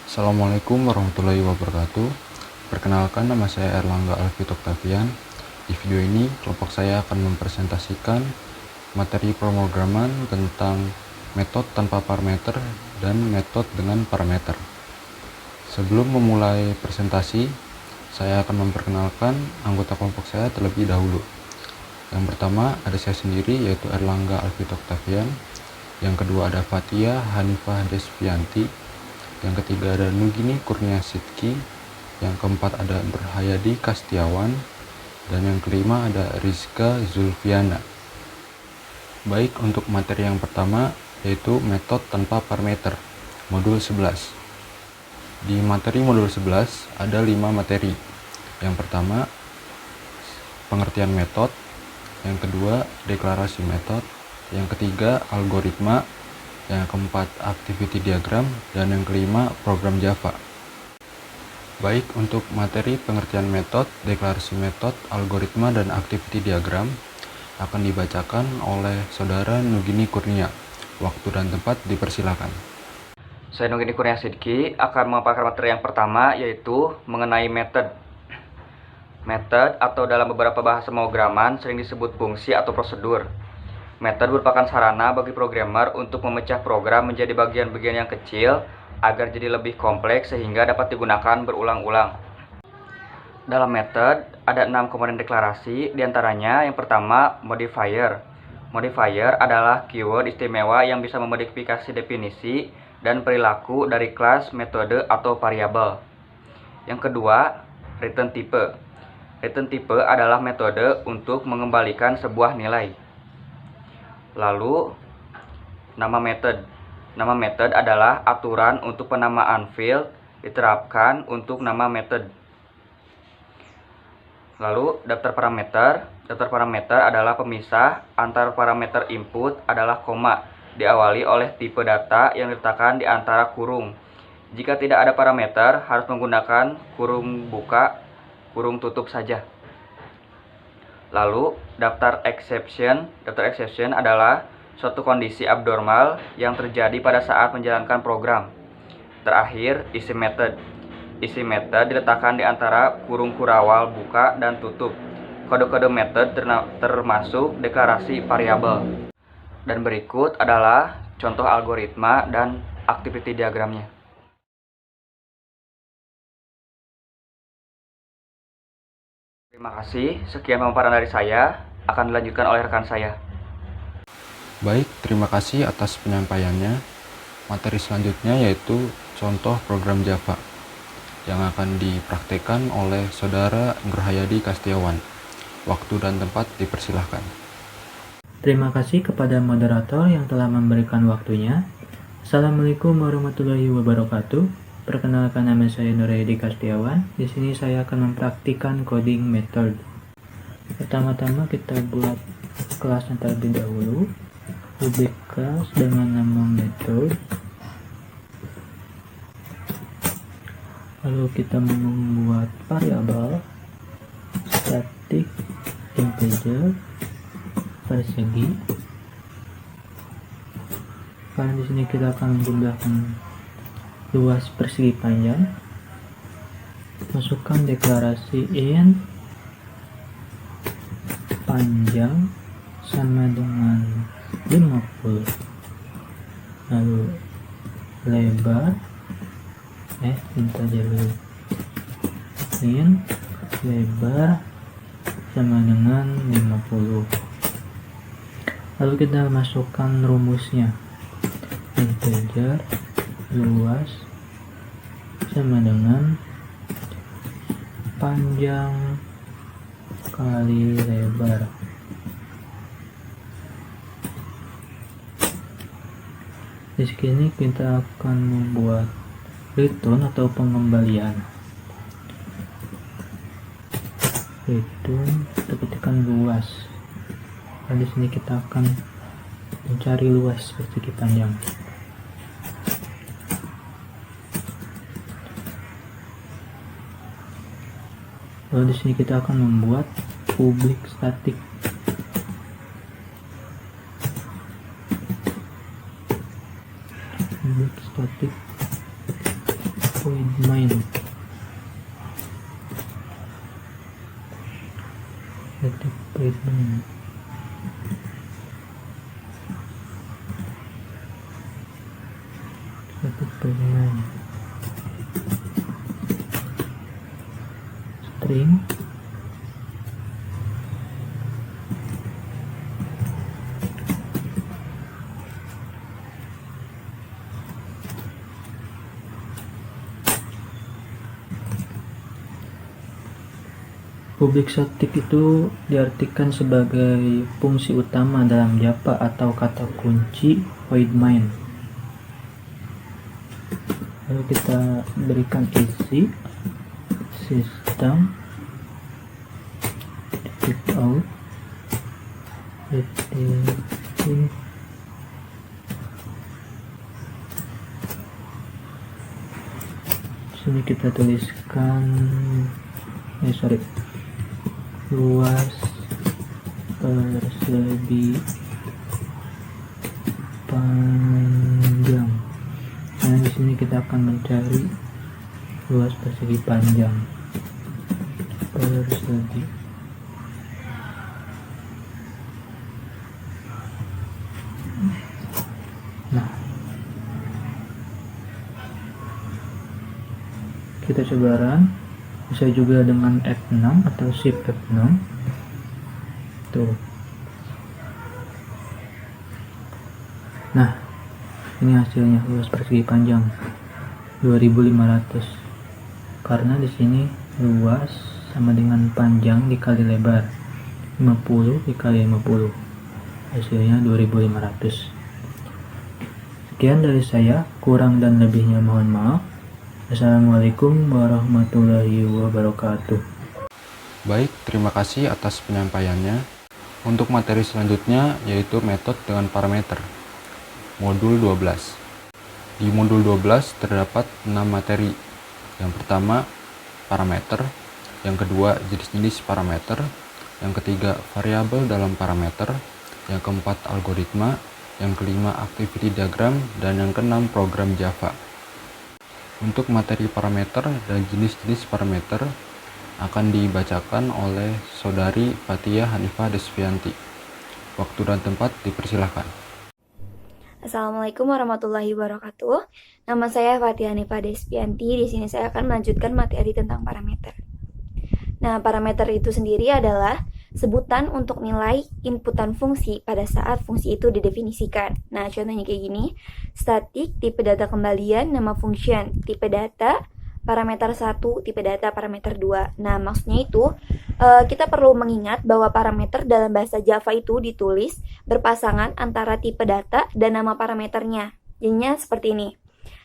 Assalamualaikum warahmatullahi wabarakatuh. Perkenalkan, nama saya Erlangga Alfit Octavian. Di video ini, kelompok saya akan mempresentasikan materi pemrograman tentang metode tanpa parameter dan metode dengan parameter. Sebelum memulai presentasi, saya akan memperkenalkan anggota kelompok saya terlebih dahulu. Yang pertama ada saya sendiri, yaitu Erlangga Alfit Octavian. Yang kedua ada Fatia Hanifah Desvianti. Yang ketiga ada Nugini Kurnia Sidki. Yang keempat ada Nurhayadi Kastiawan. Dan yang kelima ada Rizka Zulfiana. Baik, untuk materi yang pertama yaitu metode tanpa parameter, modul 11. Di materi modul 11 ada 5 materi. Yang pertama pengertian metode, yang kedua deklarasi metode, yang ketiga algoritma, yang keempat activity diagram, dan yang kelima program Java. Baik, untuk materi pengertian metode, deklarasi metode, algoritma, dan activity diagram akan dibacakan oleh saudara Nugini Kurnia. Waktu dan tempat dipersilakan. Saya Nugini Kurnia Sidki akan memaparkan materi yang pertama, yaitu mengenai metode. Metode atau dalam beberapa bahasa pemrograman sering disebut fungsi atau prosedur. Metode merupakan sarana bagi programmer untuk memecah program menjadi bagian-bagian yang kecil agar jadi lebih kompleks sehingga dapat digunakan berulang-ulang. Dalam metode ada 6 komponen deklarasi, diantaranya yang pertama modifier. Modifier adalah keyword istimewa yang bisa memodifikasi definisi dan perilaku dari kelas, metode, atau variabel. Yang kedua, return type. Return type adalah metode untuk mengembalikan sebuah nilai. Lalu, nama method. Nama method adalah aturan untuk penamaan field diterapkan untuk nama method. Lalu, daftar parameter. Daftar parameter adalah pemisah antara parameter input adalah koma, diawali oleh tipe data yang diletakkan di antara kurung. Jika tidak ada parameter, harus menggunakan kurung buka, kurung tutup saja. Lalu, daftar exception. Daftar exception adalah suatu kondisi abnormal yang terjadi pada saat menjalankan program. Terakhir, isi method. Isi method diletakkan di antara kurung kurawal buka dan tutup. Kode-kode method termasuk deklarasi variabel. Dan berikut adalah contoh algoritma dan activity diagramnya. Terima kasih, sekian pemaparan dari saya, akan dilanjutkan oleh rekan saya. Baik, terima kasih atas penyampaiannya. Materi selanjutnya yaitu contoh program Java yang akan dipraktekkan oleh saudara Nurhayadi Kastiawan. Waktu dan tempat dipersilahkan. Terima kasih kepada moderator yang telah memberikan waktunya. Assalamualaikum warahmatullahi wabarakatuh. Perkenalkan, nama saya Nurhayadi Kastiawan. Di sini saya akan mempraktikkan coding method. Pertama-tama kita buat kelasnya terlebih dahulu. Public class dengan nama method. Lalu kita membuat variabel static integer persegi. Karena di sini kita akan menjumlahkan luas persegi panjang. Masukkan deklarasi int panjang sama dengan 50. Lalu lebar minta dulu int lebar sama dengan 50. Lalu kita masukkan rumusnya, integer luas sama dengan panjang kali lebar. Di sini kita akan membuat return atau pengembalian. Return, kita ketikkan luas. Dan di sini kita akan mencari luas persegi panjang. Lalu di sini kita akan membuat public static. Public static void main. Static void main. Static void main. String public static itu diartikan sebagai fungsi utama dalam Java atau kata kunci void main. Lalu kita berikan isi system out sini kita tuliskan luas persegi panjang. Nah, di sini kita akan mencari luas persegi panjang persegi. Nah, kita coba run. Bisa juga dengan F6 atau Shift F6. Tuh. Nah, ini hasilnya luas persegi panjang 2500. Karena di sini luas sama dengan panjang dikali lebar 50 dikali 50. Hasilnya 2500. Sekian dari saya, kurang dan lebihnya mohon maaf. Assalamualaikum warahmatullahi wabarakatuh. Baik, terima kasih atas penyampaiannya. Untuk materi selanjutnya yaitu metode dengan parameter. Modul 12. Di modul 12 terdapat 6 materi. Yang pertama, parameter. Yang kedua, jenis-jenis parameter. Yang ketiga, variabel dalam parameter. Yang keempat, algoritma. Yang kelima, activity diagram. Dan yang keenam, program Java. Untuk materi parameter dan jenis-jenis parameter akan dibacakan oleh Saudari Fathia Hanifah Desvianti. Waktu dan tempat dipersilahkan. Assalamualaikum warahmatullahi wabarakatuh. Nama saya Fathia Hanifah Desvianti. Di sini saya akan melanjutkan materi tentang parameter. Nah, parameter itu sendiri adalah sebutan untuk nilai inputan fungsi pada saat fungsi itu didefinisikan. Nah, contohnya kayak gini. Static, tipe data kembalian, nama function, tipe data, parameter 1, tipe data, parameter 2. Nah, maksudnya itu, kita perlu mengingat bahwa parameter dalam bahasa Java itu ditulis berpasangan antara tipe data dan nama parameternya. Jadinya seperti ini.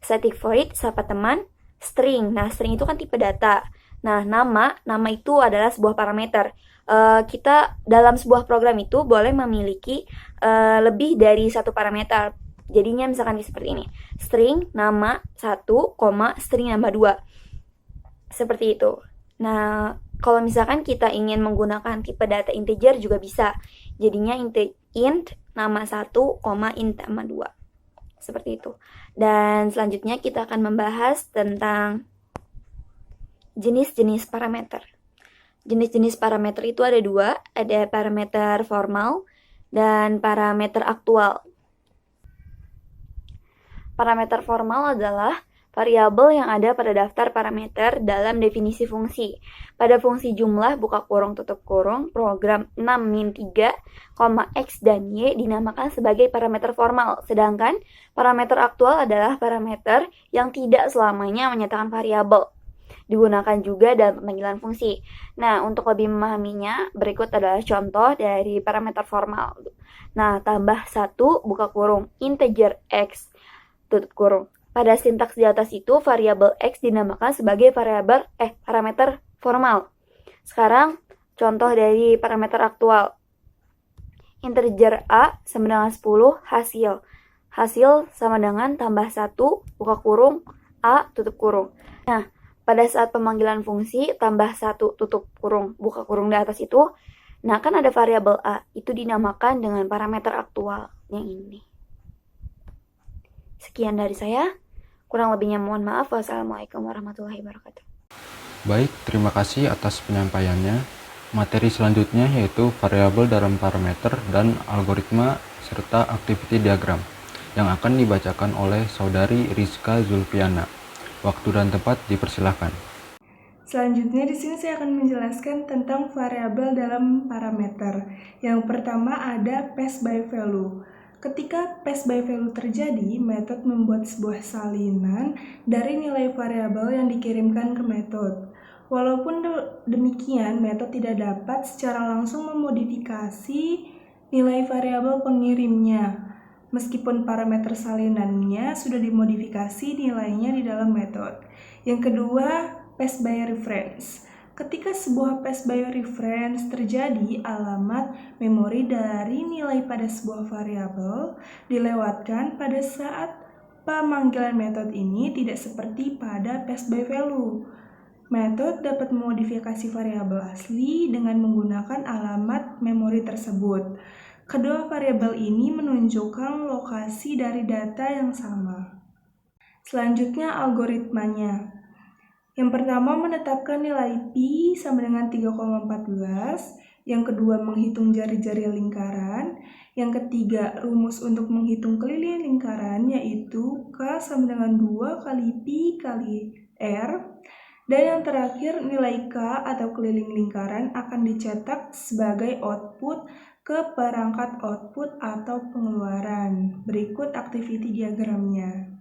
Static void, sapa teman, string. Nah, string itu kan tipe data. Nah, nama itu adalah sebuah parameter. Kita dalam sebuah program itu boleh memiliki lebih dari satu parameter. Jadinya misalkan seperti ini. String nama 1, string nama 2. Seperti itu. Nah, kalau misalkan kita ingin menggunakan tipe data integer juga bisa. Jadinya int nama 1, int nama 2. Seperti itu. Dan selanjutnya kita akan membahas tentang jenis-jenis parameter. Jenis-jenis parameter itu ada dua, ada parameter formal dan parameter aktual. Parameter formal adalah variabel yang ada pada daftar parameter dalam definisi fungsi. Pada fungsi jumlah buka kurung tutup kurung, program 6 min 3, x dan y dinamakan sebagai parameter formal. Sedangkan parameter aktual adalah parameter yang tidak selamanya menyatakan variabel. Digunakan juga dalam pemanggilan fungsi. Nah, untuk lebih memahaminya, berikut adalah contoh dari parameter formal. Nah, tambah 1 buka kurung integer x tutup kurung. Pada sintaks di atas itu, variabel x dinamakan sebagai parameter formal. Sekarang, contoh dari parameter aktual. Integer a sama dengan 10 hasil. Hasil sama dengan tambah 1 buka kurung a tutup kurung. Nah, pada saat pemanggilan fungsi tambah 1 tutup kurung buka kurung di atas itu, nah kan ada variabel a, itu dinamakan dengan parameter aktual yang ini. Sekian dari saya, Kurang lebihnya mohon maaf. Wassalamualaikum warahmatullahi wabarakatuh. Baik, terima kasih atas penyampaiannya. Materi selanjutnya yaitu variabel dalam parameter dan algoritma serta activity diagram yang akan dibacakan oleh Saudari Rizka Zulfiana. Waktu dan tempat dipersilahkan. Selanjutnya di sini saya akan menjelaskan tentang variabel dalam parameter. Yang pertama ada pass by value. Ketika pass by value terjadi, metode membuat sebuah salinan dari nilai variabel yang dikirimkan ke metode. Walaupun demikian, metode tidak dapat secara langsung memodifikasi nilai variabel pengirimnya. Meskipun parameter salinannya sudah dimodifikasi nilainya di dalam metode. Yang kedua, pass by reference. Ketika sebuah pass by reference terjadi, alamat memori dari nilai pada sebuah variabel dilewatkan pada saat pemanggilan metode ini tidak seperti pada pass by value. Metode dapat memodifikasi variabel asli dengan menggunakan alamat memori tersebut. Kedua variabel ini menunjukkan lokasi dari data yang sama. Selanjutnya algoritmanya. Yang pertama menetapkan nilai pi sama dengan 3,14. Yang kedua menghitung jari-jari lingkaran. Yang ketiga rumus untuk menghitung keliling lingkaran yaitu K sama dengan 2 kali pi kali R. Dan yang terakhir nilai K atau keliling lingkaran akan dicetak sebagai output ke perangkat output atau pengeluaran. Berikut activity diagramnya.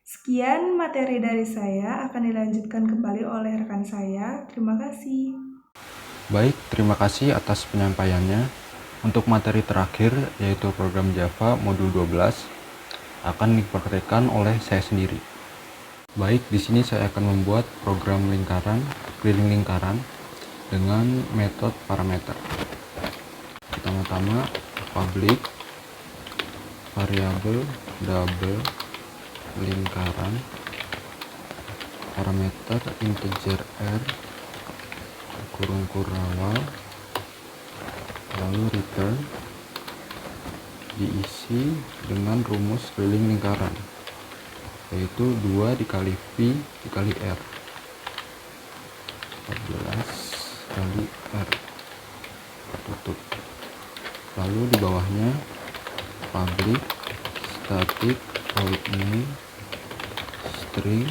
Sekian materi dari saya, akan dilanjutkan kembali oleh rekan saya. Terima kasih. Baik, terima kasih atas penyampaiannya. Untuk materi terakhir, yaitu program Java modul 12, akan dipraktekkan oleh saya sendiri. Baik, di sini saya akan membuat program keliling lingkaran dengan metode parameter. Pertama-tama, public variable double lingkaran parameter integer r kurung awal, lalu return diisi dengan rumus keliling lingkaran yaitu 2 dikali V dikali R 14 kali R, tutup. Lalu di bawahnya public static void name string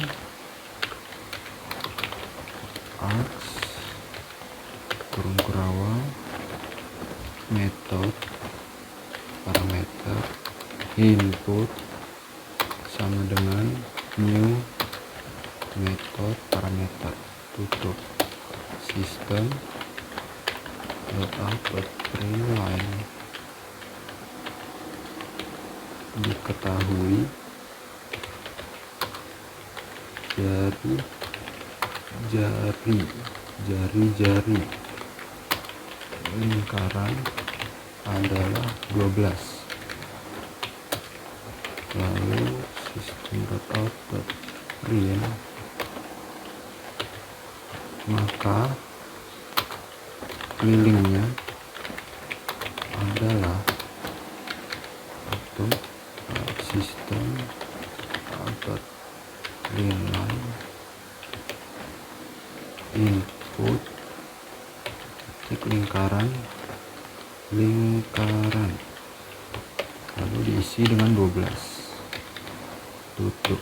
args kurung awal method parameter input sama dengan new method parameter, tutup. System println diketahui jari-jari lingkaran adalah 12. Lalu system.out.print maka kelilingnya adalah untuk system.println input lingkaran lalu diisi dengan 12, tutup.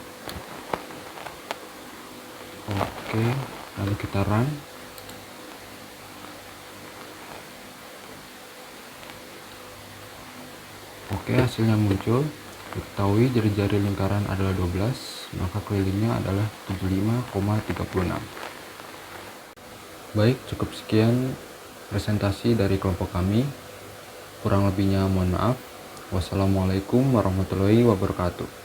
Oke, lalu kita run. Oke, hasilnya muncul. Diketahui jari-jari lingkaran adalah 12, maka kelilingnya adalah 75,36. Baik, cukup sekian presentasi dari kelompok kami. Kurang lebihnya mohon maaf. Wassalamualaikum warahmatullahi wabarakatuh.